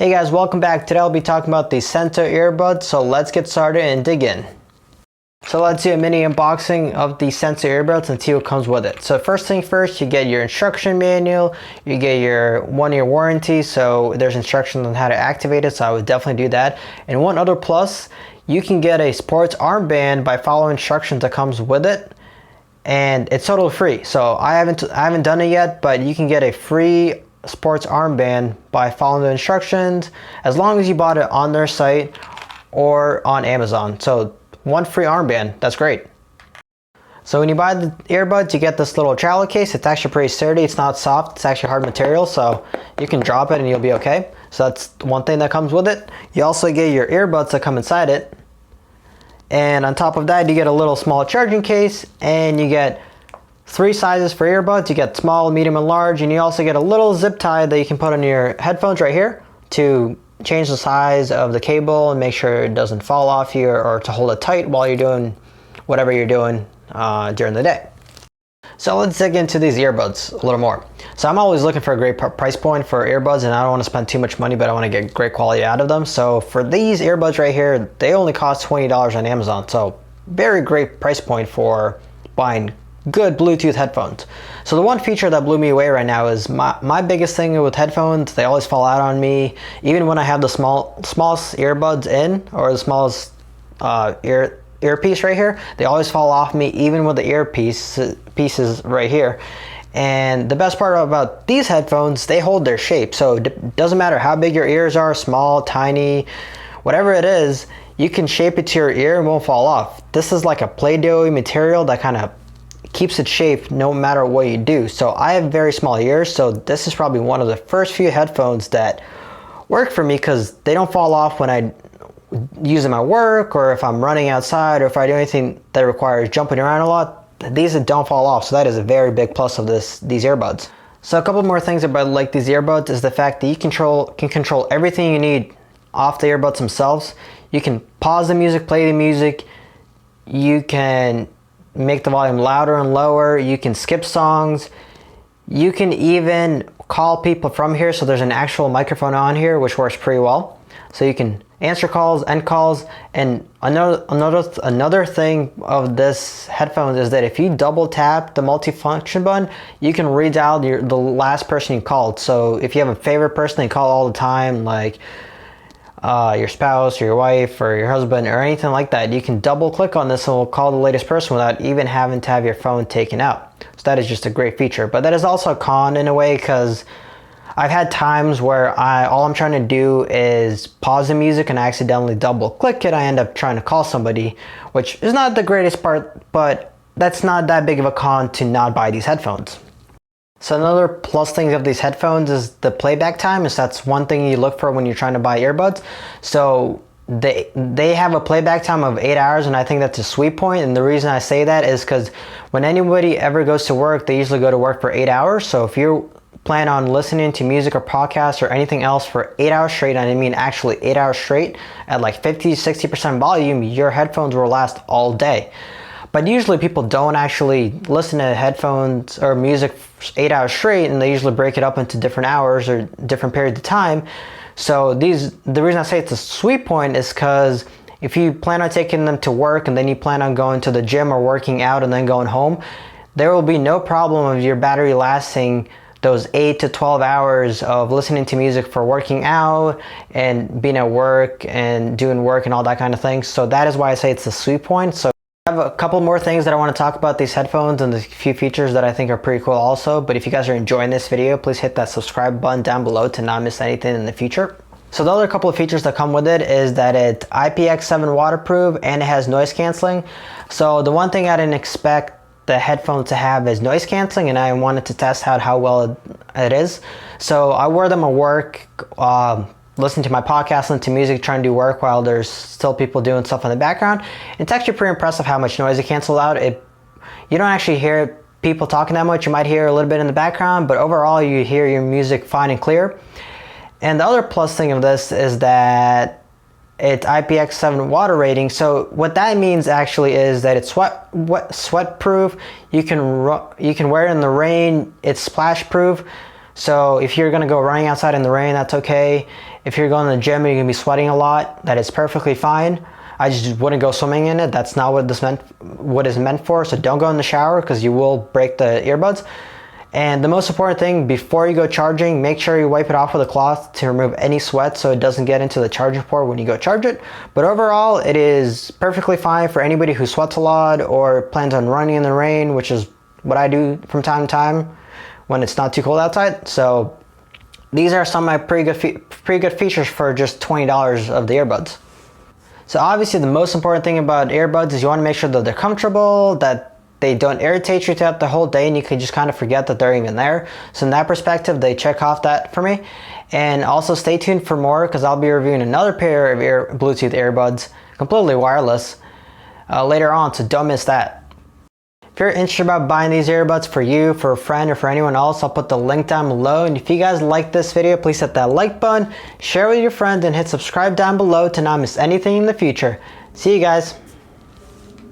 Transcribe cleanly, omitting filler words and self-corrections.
Hey guys, welcome back. Today I'll be talking about the Senso earbuds, so let's get started and dig in. So let's do a mini unboxing of the Senso earbuds and see what comes with it. So first thing first, you get your instruction manual, you get your 1-year warranty, so there's instructions on how to activate it, so I would definitely do that. And one other plus, you can get a sports armband by following instructions that comes with it, and it's totally free. So I haven't done it yet, but you can get a free sports armband by following the instructions as long as you bought it on their site or on Amazon. So one free armband, that's great. So when you buy the earbuds, you get this little travel case. It's actually pretty sturdy. It's not soft, it's actually hard material, so you can drop it and you'll be okay. So that's one thing that comes with it. You also get your earbuds that come inside it, and on top of that you get a little small charging case, and you get 3 sizes for earbuds. You get small, medium, and large, and you also get a little zip tie that you can put on your headphones right here to change the size of the cable and make sure it doesn't fall off you, or to hold it tight while you're doing whatever you're doing during the day. So let's dig into these earbuds a little more. So I'm always looking for a great price point for earbuds, and I don't want to spend too much money, but I want to get great quality out of them. So for these earbuds right here, they only cost $20 on Amazon. So very great price point for buying good Bluetooth headphones. So the one feature that blew me away right now is my biggest thing with headphones, they always fall out on me. Even when I have the smallest earbuds in, or the smallest earpiece right here, they always fall off me, even with the pieces right here. And the best part about these headphones, they hold their shape. So it doesn't matter how big your ears are, small, tiny, whatever it is, you can shape it to your ear and it won't fall off. This is like a Play-Doh material that kind of keeps its shape no matter what you do. So I have very small ears, so this is probably one of the first few headphones that work for me, because they don't fall off when I use them at work, or if I'm running outside, or if I do anything that requires jumping around a lot. These don't fall off, so that is a very big plus of these earbuds. So a couple more things about like these earbuds is the fact that you can control everything you need off the earbuds themselves. You can pause the music, play the music, you can make the volume louder and lower, you can skip songs, you can even call people from here. So there's an actual microphone on here which works pretty well, so you can answer calls, end calls. And another thing of this headphones is that if you double tap the multifunction button, you can redial the last person you called. So if you have a favorite person that you call all the time, like your spouse or your wife or your husband or anything like that, you can double click on this and we'll call the latest person without even having to have your phone taken out. So that is just a great feature. But that is also a con in a way, because I've had times where all I'm trying to do is pause the music and I accidentally double click it. I end up trying to call somebody, which is not the greatest part, but that's not that big of a con to not buy these headphones. So another plus thing of these headphones is the playback time. Is that's one thing you look for when you're trying to buy earbuds. So they have a playback time of 8 hours, and I think that's a sweet point. And the reason I say that is because when anybody ever goes to work, they usually go to work for 8 hours. So if you plan on listening to music or podcasts or anything else for 8 hours straight, and I mean actually 8 hours straight at like 50-60% volume, your headphones will last all day. But usually people don't actually listen to headphones or music 8 hours straight, and they usually break it up into different hours or different periods of time. So the reason I say it's a sweet point is because if you plan on taking them to work and then you plan on going to the gym or working out and then going home, there will be no problem of your battery lasting those 8 to 12 hours of listening to music for working out and being at work and doing work and all that kind of thing. So that is why I say it's a sweet point. So I have a couple more things that I want to talk about these headphones and the few features that I think are pretty cool also. But if you guys are enjoying this video, please hit that subscribe button down below to not miss anything in the future. So the other couple of features that come with it is that it's IPX7 waterproof and it has noise canceling. So the one thing I didn't expect the headphones to have is noise canceling, and I wanted to test out how well it is. So I wear them at work, listen to my podcast, listen to music, trying to do work while there's still people doing stuff in the background. It's actually pretty impressive how much noise it cancels out. You don't actually hear people talking that much. You might hear a little bit in the background, but overall you hear your music fine and clear. And the other plus thing of this is that it's IPX7 water rating. So what that means actually is that it's sweat proof. You can wear it in the rain. It's splash proof. So if you're gonna go running outside in the rain, that's okay. If you're going to the gym and you're gonna be sweating a lot, that is perfectly fine. I just wouldn't go swimming in it. That's not what is meant for. So don't go in the shower because you will break the earbuds. And the most important thing, before you go charging, make sure you wipe it off with a cloth to remove any sweat so it doesn't get into the charging port when you go charge it. But overall, it is perfectly fine for anybody who sweats a lot or plans on running in the rain, which is what I do from time to time when it's not too cold outside. So these are some of my pretty good features for just $20 of the earbuds. So obviously the most important thing about earbuds is you want to make sure that they're comfortable, that they don't irritate you throughout the whole day, and you can just kind of forget that they're even there. So in that perspective, they check off that for me. And also stay tuned for more because I'll be reviewing another pair of Bluetooth earbuds, completely wireless, later on, so don't miss that. If you're interested about buying these earbuds for you, for a friend, or for anyone else, I'll put the link down below. And if you guys like this video, please hit that like button, share with your friends, and hit subscribe down below to not miss anything in the future. See you guys.